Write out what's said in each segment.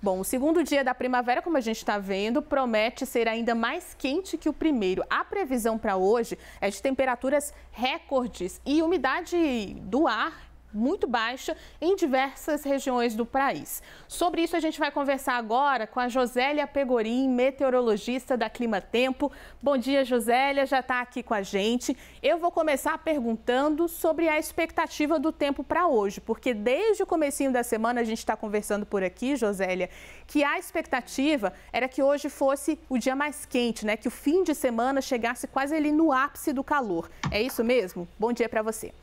Bom, o segundo dia da primavera, como a gente está vendo, promete ser ainda mais quente que o primeiro. A previsão para hoje é de temperaturas recordes e umidade do ar muito baixa em diversas regiões do país. Sobre isso a gente vai conversar agora com a Josélia Pegorim, meteorologista da Clima Tempo. Bom dia, Josélia, já está aqui com a gente. Eu vou começar perguntando sobre a expectativa do tempo para hoje, porque desde o comecinho da semana a gente está conversando por aqui, Josélia, que a expectativa era que hoje fosse o dia mais quente, né? Que o fim de semana chegasse quase ali no ápice do calor. É isso mesmo? Bom dia para você.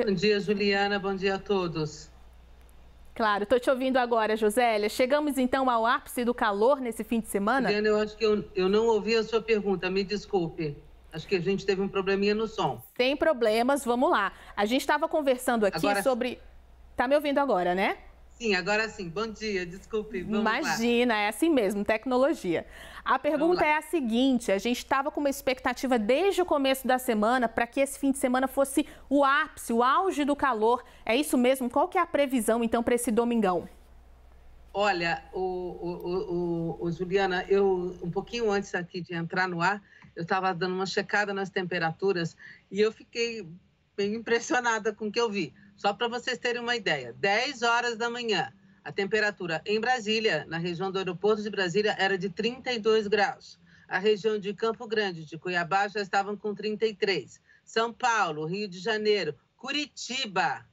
Bom dia, Juliana. Bom dia a todos. Claro, estou te ouvindo agora, Josélia. Chegamos então ao ápice do calor nesse fim de semana? Juliana, eu acho que eu não ouvi a sua pergunta, me desculpe. Acho que a gente teve um probleminha no som. Sem problemas, vamos lá. A gente estava conversando aqui sobre... Tá me ouvindo agora, né? Sim, agora sim. Bom dia, desculpe. Vamos Imagina, lá. É assim mesmo, tecnologia. A pergunta é a seguinte, a gente estava com uma expectativa desde o começo da semana para que esse fim de semana fosse o ápice, o auge do calor. É isso mesmo? Qual que é a previsão, então, para esse domingão? Olha, Juliana, um pouquinho antes aqui de entrar no ar, eu estava dando uma checada nas temperaturas e eu fiquei bem impressionada com o que eu vi. Só para vocês terem uma ideia, 10 horas da manhã, a temperatura em Brasília, na região do aeroporto de Brasília, era de 32 graus. A região de Campo Grande, de Cuiabá, já estavam com 33. São Paulo, Rio de Janeiro, Curitiba,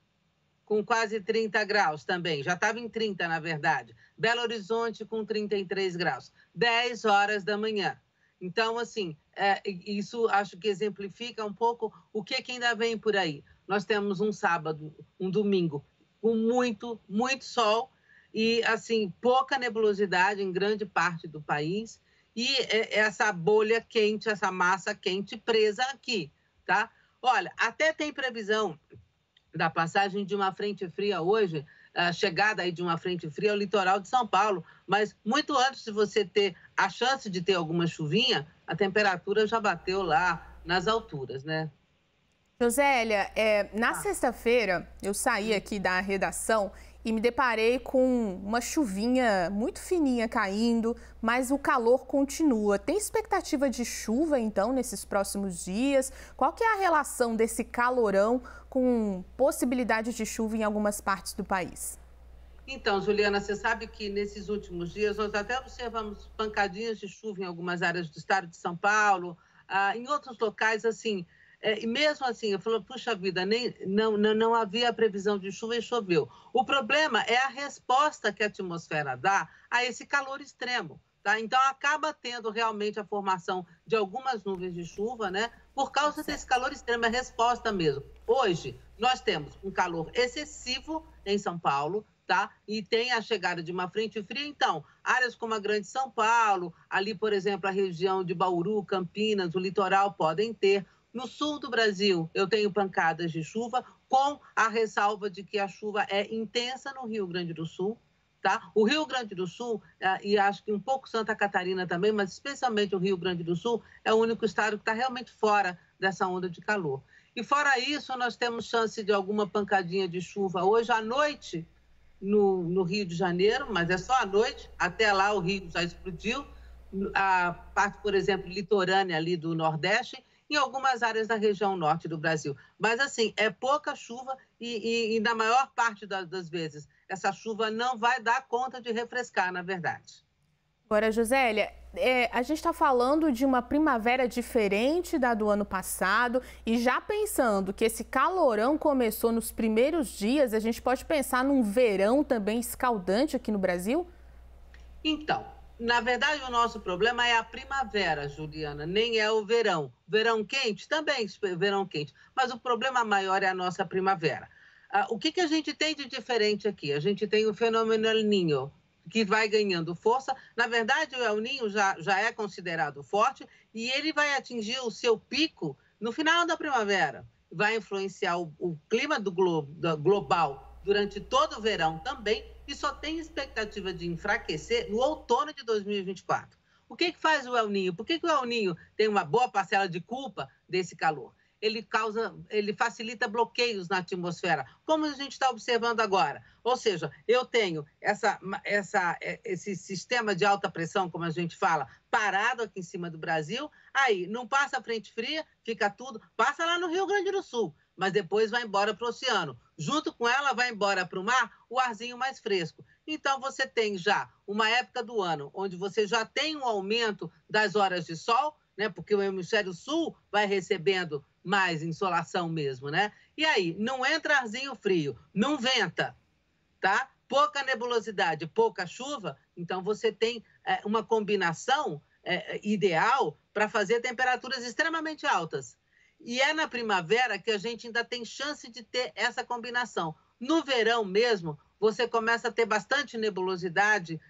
com quase 30 graus também. Já estava em 30, na verdade. Belo Horizonte, com 33 graus. 10 horas da manhã. Então, assim, isso acho que exemplifica um pouco o que ainda vem por aí. Nós temos um sábado, um domingo, com muito, muito sol e, assim, pouca nebulosidade em grande parte do país e essa bolha quente, essa massa quente presa aqui, tá? Olha, até tem previsão da passagem de uma frente fria hoje, a chegada aí de uma frente fria ao litoral de São Paulo, mas muito antes de você ter a chance de ter alguma chuvinha, a temperatura já bateu lá nas alturas, né? Josélia, na sexta-feira eu saí aqui da redação e me deparei com uma chuvinha muito fininha caindo, mas o calor continua. Tem expectativa de chuva, então, nesses próximos dias? Qual que é a relação desse calorão com possibilidade de chuva em algumas partes do país? Então, Juliana, você sabe que nesses últimos dias nós até observamos pancadinhas de chuva em algumas áreas do estado de São Paulo, em outros locais, assim... E mesmo assim, eu falo, puxa vida, não havia previsão de chuva e choveu. O problema é a resposta que a atmosfera dá a esse calor extremo, tá? Então, acaba tendo realmente a formação de algumas nuvens de chuva, né? Por causa desse calor extremo, é resposta mesmo. Hoje, nós temos um calor excessivo em São Paulo, tá? E tem a chegada de uma frente fria, então, áreas como a Grande São Paulo, ali, por exemplo, a região de Bauru, Campinas, o litoral podem ter. No sul do Brasil, eu tenho pancadas de chuva, com a ressalva de que a chuva é intensa no Rio Grande do Sul, tá? O Rio Grande do Sul, e acho que um pouco Santa Catarina também, mas especialmente o Rio Grande do Sul, é o único estado que está realmente fora dessa onda de calor. E fora isso, nós temos chance de alguma pancadinha de chuva hoje à noite no Rio de Janeiro, mas é só à noite, até lá o Rio já explodiu, a parte, por exemplo, litorânea ali do Nordeste, em algumas áreas da região norte do Brasil. Mas, assim, é pouca chuva e na maior parte das vezes, essa chuva não vai dar conta de refrescar, na verdade. Agora, Josélia, a gente está falando de uma primavera diferente da do ano passado e já pensando que esse calorão começou nos primeiros dias, a gente pode pensar num verão também escaldante aqui no Brasil? Então, na verdade, o nosso problema é a primavera, Juliana, nem é o verão. Verão quente? Também verão quente. Mas o problema maior é a nossa primavera. O que a gente tem de diferente aqui? A gente tem o fenômeno El Niño, que vai ganhando força. Na verdade, o El Niño já é considerado forte e ele vai atingir o seu pico no final da primavera. Vai influenciar o clima global durante todo o verão também, e só tem expectativa de enfraquecer no outono de 2024. O que faz o El Niño? Por que o El Niño tem uma boa parcela de culpa desse calor? ele facilita bloqueios na atmosfera, como a gente está observando agora. Ou seja, eu tenho esse sistema de alta pressão, como a gente fala, parado aqui em cima do Brasil, aí não passa a frente fria, fica tudo, passa lá no Rio Grande do Sul, mas depois vai embora para o oceano. Junto com ela vai embora para o mar o arzinho mais fresco. Então, você tem já uma época do ano onde você já tem um aumento das horas de sol, né? Porque o hemisfério sul vai recebendo mais insolação mesmo, né? E aí, não entra arzinho frio, não venta, tá? Pouca nebulosidade, pouca chuva, então você tem uma combinação ideal para fazer temperaturas extremamente altas. E é na primavera que a gente ainda tem chance de ter essa combinação. No verão mesmo, você começa a ter bastante nebulosidade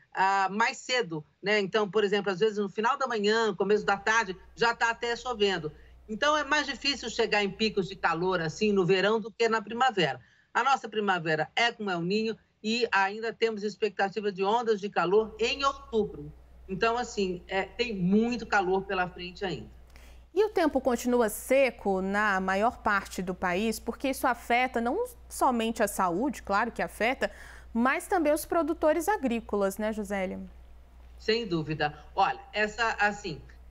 mais cedo, né? Então, por exemplo, às vezes no final da manhã, começo da tarde, já está até chovendo. Então, é mais difícil chegar em picos de calor assim no verão do que na primavera. A nossa primavera é com El Niño e ainda temos expectativa de ondas de calor em outubro. Então, assim, tem muito calor pela frente ainda. E o tempo continua seco na maior parte do país, porque isso afeta não somente a saúde, claro que afeta, mas também os produtores agrícolas, né, Josélia? Sem dúvida. Olha,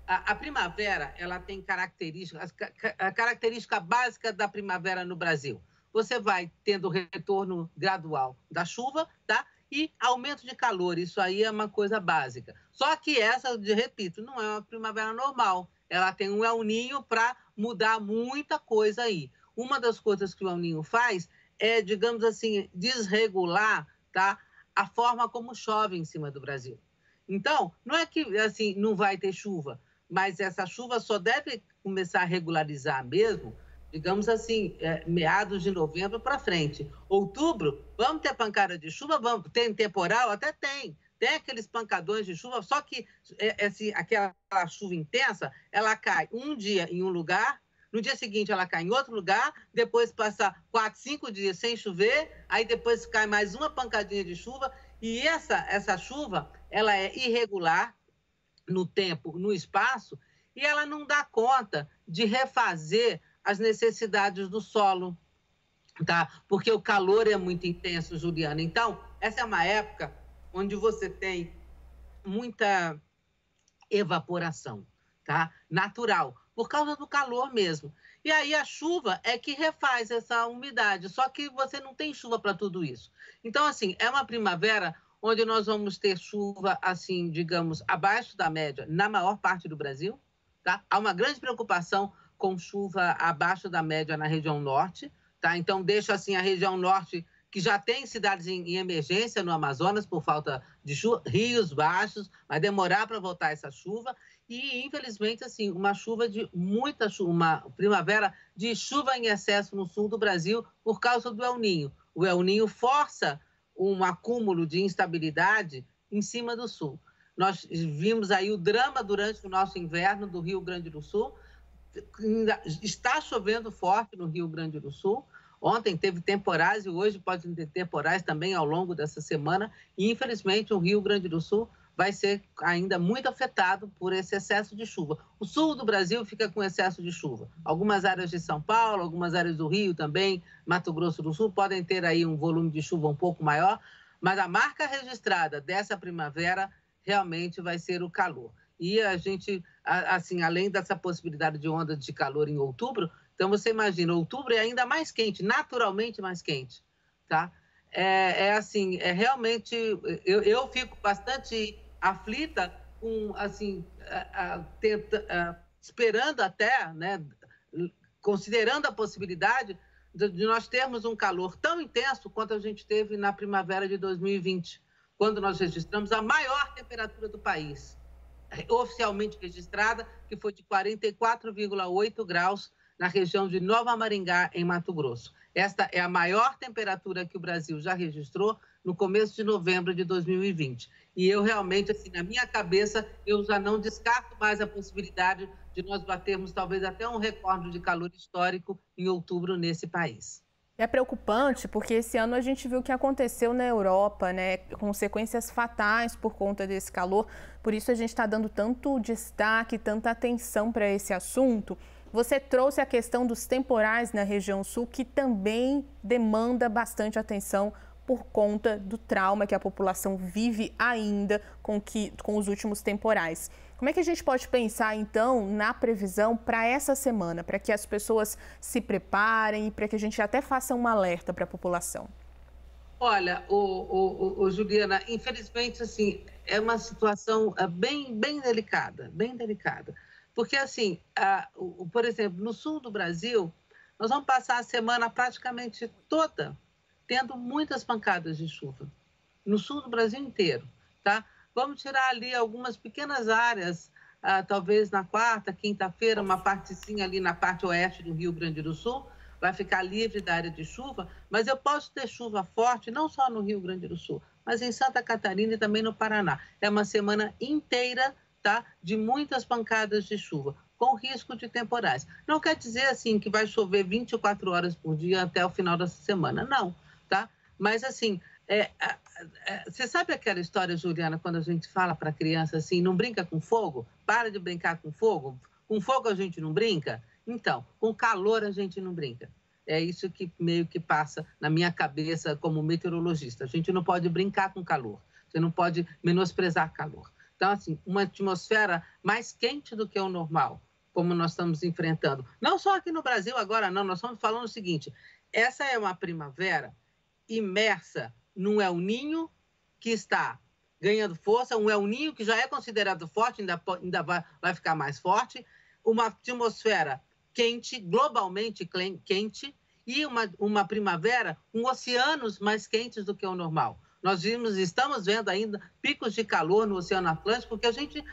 a primavera, ela tem características, a característica básica da primavera no Brasil. Você vai tendo retorno gradual da chuva, tá? E aumento de calor, isso aí é uma coisa básica. Só que essa, repito, não é uma primavera normal. Ela tem um El Niño para mudar muita coisa aí. Uma das coisas que o El Niño faz é, digamos assim, desregular, tá, a forma como chove em cima do Brasil. Então, não é que assim não vai ter chuva, mas essa chuva só deve começar a regularizar mesmo, digamos assim, meados de novembro para frente. Outubro, vamos ter pancada de chuva? Vamos. Tem temporal? Até tem. Tem aqueles pancadões de chuva, só que aquela chuva intensa, ela cai um dia em um lugar, no dia seguinte ela cai em outro lugar, depois passa 4, 5 dias sem chover, aí depois cai mais uma pancadinha de chuva, e essa chuva, ela é irregular no tempo, no espaço, e ela não dá conta de refazer as necessidades do solo, tá? Porque o calor é muito intenso, Juliana. Então, essa é uma época onde você tem muita evaporação, tá? Natural, por causa do calor mesmo. E aí a chuva é que refaz essa umidade, só que você não tem chuva para tudo isso. Então, assim, é uma primavera onde nós vamos ter chuva, assim, digamos, abaixo da média na maior parte do Brasil, tá? Há uma grande preocupação com chuva abaixo da média na região norte, tá? Então, deixa, assim, a região norte, que já tem cidades em emergência no Amazonas por falta de chuva, rios baixos, vai demorar para voltar essa chuva e, infelizmente, assim, uma primavera de chuva em excesso no sul do Brasil por causa do El Niño. O El Niño força um acúmulo de instabilidade em cima do sul. Nós vimos aí o drama durante o nosso inverno do Rio Grande do Sul, está chovendo forte no Rio Grande do Sul. Ontem teve temporais e hoje pode ter temporais também ao longo dessa semana. E, infelizmente, o Rio Grande do Sul vai ser ainda muito afetado por esse excesso de chuva. O sul do Brasil fica com excesso de chuva. Algumas áreas de São Paulo, algumas áreas do Rio também, Mato Grosso do Sul, podem ter aí um volume de chuva um pouco maior, mas a marca registrada dessa primavera realmente vai ser o calor. E a gente, assim, além dessa possibilidade de onda de calor em outubro, então você imagina, outubro é ainda mais quente, naturalmente mais quente, tá? Assim, realmente, eu fico bastante aflita, assim, esperando até, né, considerando a possibilidade de nós termos um calor tão intenso quanto a gente teve na primavera de 2020, quando nós registramos a maior temperatura do país, oficialmente registrada, que foi de 44,8 graus na região de Nova Maringá, em Mato Grosso. Esta é a maior temperatura que o Brasil já registrou no começo de novembro de 2020. E eu realmente, assim, na minha cabeça, eu já não descarto mais a possibilidade de nós batermos talvez até um recorde de calor histórico em outubro nesse país. É preocupante porque esse ano a gente viu o que aconteceu na Europa, né? Consequências fatais por conta desse calor. Por isso a gente está dando tanto destaque, tanta atenção para esse assunto. Você trouxe a questão dos temporais na região sul, que também demanda bastante atenção por conta do trauma que a população vive ainda com os últimos temporais. Como é que a gente pode pensar, então, na previsão para essa semana, para que as pessoas se preparem e para que a gente até faça um alerta para a população? Olha, Juliana, infelizmente, assim, é uma situação bem delicada, bem delicada. Porque, assim, por exemplo, no sul do Brasil, nós vamos passar a semana praticamente toda tendo muitas pancadas de chuva. No sul do Brasil inteiro, tá? Vamos tirar ali algumas pequenas áreas, talvez na quarta, quinta-feira, uma partezinha ali na parte oeste do Rio Grande do Sul, vai ficar livre da área de chuva, mas eu posso ter chuva forte, não só no Rio Grande do Sul, mas em Santa Catarina e também no Paraná. É uma semana inteira, tá, de muitas pancadas de chuva, com risco de temporais. Não quer dizer, assim, que vai chover 24 horas por dia até o final dessa semana, não, tá? Mas, assim, você sabe aquela história, Juliana, quando a gente fala para a criança assim, não brinca com fogo? Para de brincar com fogo a gente não brinca? Então, com calor a gente não brinca. É isso que meio que passa na minha cabeça como meteorologista. A gente não pode brincar com calor, você não pode menosprezar calor. Então, assim, uma atmosfera mais quente do que o normal, como nós estamos enfrentando. Não só aqui no Brasil agora, não, nós estamos falando o seguinte, essa é uma primavera imersa num El Niño que está ganhando força, um El Niño que já é considerado forte, ainda vai ficar mais forte, uma atmosfera quente, globalmente quente, e uma primavera com oceanos mais quentes do que o normal. Estamos vendo ainda picos de calor no Oceano Atlântico, porque a gente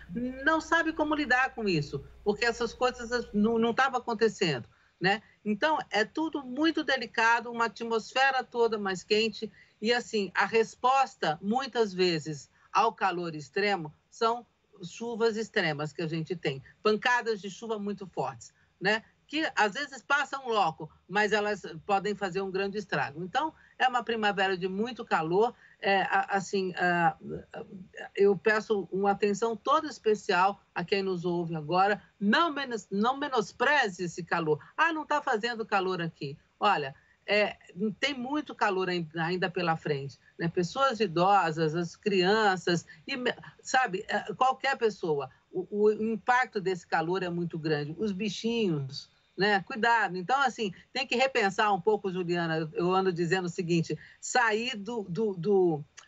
não sabe como lidar com isso, porque essas coisas não estavam acontecendo, né? Então, é tudo muito delicado, uma atmosfera toda mais quente, e assim, a resposta, muitas vezes, ao calor extremo, são chuvas extremas que a gente tem, pancadas de chuva muito fortes, né? Que às vezes passam logo, mas elas podem fazer um grande estrago. Então, é uma primavera de muito calor, eu peço uma atenção toda especial a quem nos ouve agora, não menospreze esse calor. Não está fazendo calor aqui. Olha, tem muito calor ainda pela frente, né? Pessoas idosas, as crianças, e, sabe, qualquer pessoa, o impacto desse calor é muito grande. Os bichinhos, né? Cuidado. Então, assim, tem que repensar um pouco, Juliana. Eu ando dizendo o seguinte: sair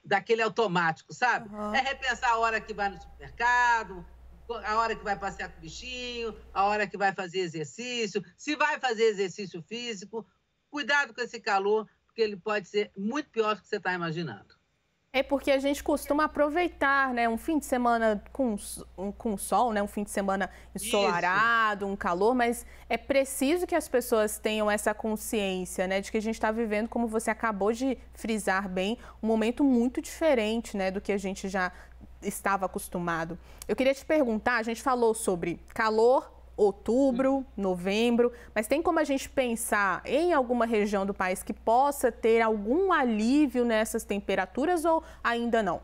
daquele automático, sabe? Uhum. É repensar a hora que vai no supermercado, a hora que vai passear com o bichinho, a hora que vai fazer exercício, se vai fazer exercício físico. Cuidado com esse calor, porque ele pode ser muito pior do que você está imaginando. É porque a gente costuma aproveitar, né, um fim de semana com sol, né, um fim de semana ensolarado, um calor, mas é preciso que as pessoas tenham essa consciência, né, de que a gente está vivendo, como você acabou de frisar bem, um momento muito diferente, né, do que a gente já estava acostumado. Eu queria te perguntar, a gente falou sobre calor, outubro, novembro, mas tem como a gente pensar em alguma região do país que possa ter algum alívio nessas temperaturas ou ainda não?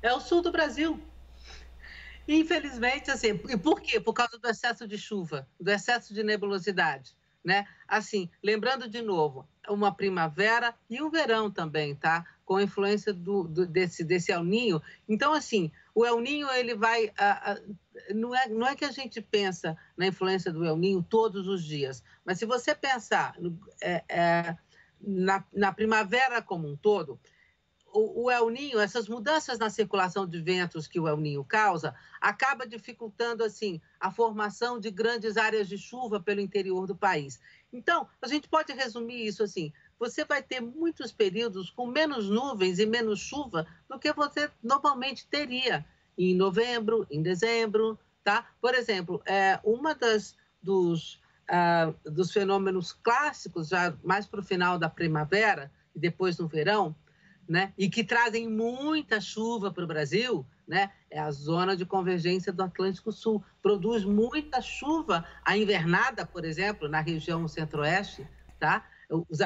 É o sul do Brasil. Infelizmente, assim, e por quê? Por causa do excesso de chuva, do excesso de nebulosidade, né? Assim, lembrando de novo, uma primavera e um verão também, tá? Com a influência desse El Niño. Então, assim, o El Niño, ele vai... não é que a gente pensa na influência do El Niño todos os dias, mas se você pensar na primavera como um todo, o El Niño, essas mudanças na circulação de ventos que o El Niño causa, acaba dificultando, assim, a formação de grandes áreas de chuva pelo interior do país. Então, a gente pode resumir isso assim: você vai ter muitos períodos com menos nuvens e menos chuva do que você normalmente teria em novembro, em dezembro, tá? Por exemplo, uma dos fenômenos clássicos, já mais para o final da primavera e depois no verão, né? E que trazem muita chuva para o Brasil, né? É a zona de convergência do Atlântico Sul. Produz muita chuva, a invernada, por exemplo, na região centro-oeste, tá?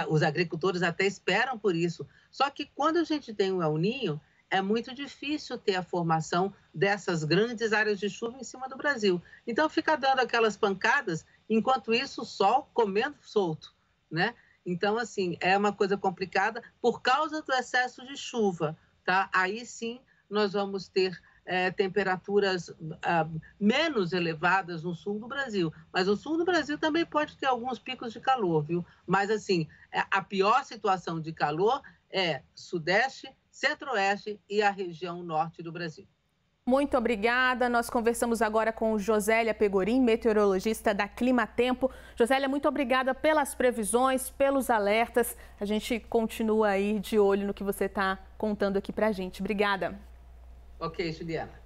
Os agricultores até esperam por isso. Só que quando a gente tem o El Niño, é muito difícil ter a formação dessas grandes áreas de chuva em cima do Brasil. Então, fica dando aquelas pancadas Enquanto isso, o sol comendo solto, né? Então, assim, é uma coisa complicada por causa do excesso de chuva, tá? Aí sim nós vamos ter temperaturas menos elevadas no sul do Brasil. Mas o sul do Brasil também pode ter alguns picos de calor, viu? Mas, assim, a pior situação de calor é Sudeste, Centro-Oeste e a região norte do Brasil. Muito obrigada. Nós conversamos agora com Josélia Pegorim, meteorologista da Climatempo. Josélia, muito obrigada pelas previsões, pelos alertas. A gente continua aí de olho no que você está contando aqui pra gente. Obrigada. Ok, Juliana.